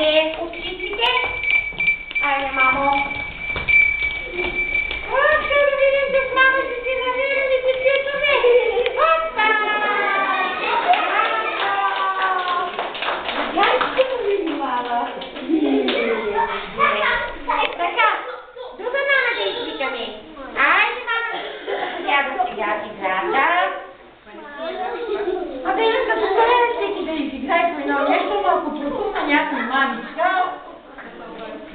Отварете очиците. Айде, мамо. Ще да видим с мама ще си намерили детето ми. Опа! Гадко види, мама. Така, друга мама да извикаме. Айде, мама, да сега играта. Абе, като старе всеки да изиграе по едно нещо, малко прокуна някой мамичка.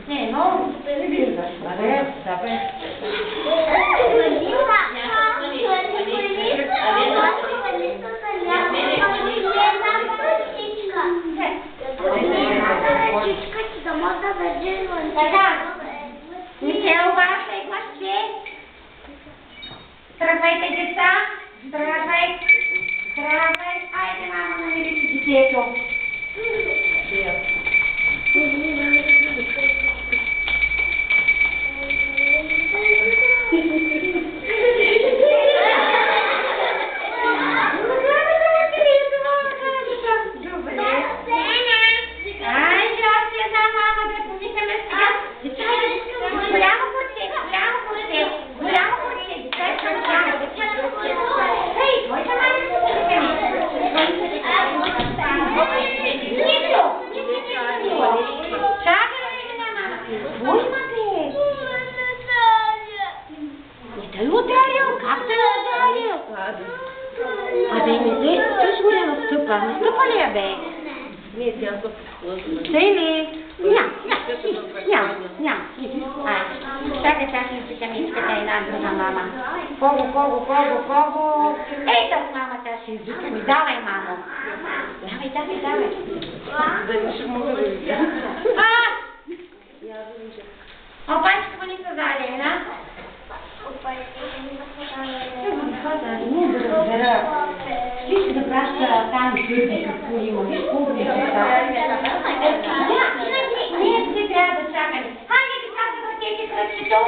Не, но не виждаш, нали? Да, бе. Така, Михаил, ваша и гласче. Тръгвайте, деца. Тръгвай. Айде, мама, намери си детето. Абе, не се голяма стъпа. Не стъпа ли я, бе? Не, тя са Сей ли? Ням. Чакай, ще си камичката една друга мама. Кого? Ей, тази мамата ще извикаме. Давай, мамо. Давай. Да не ще мога да видя. Опачка му ни са дали, да? Не да разбера. Виж да праща там и какво има. Виж колко ми са. Не трябва да чакаме. Хайде, така да въртете кръчето.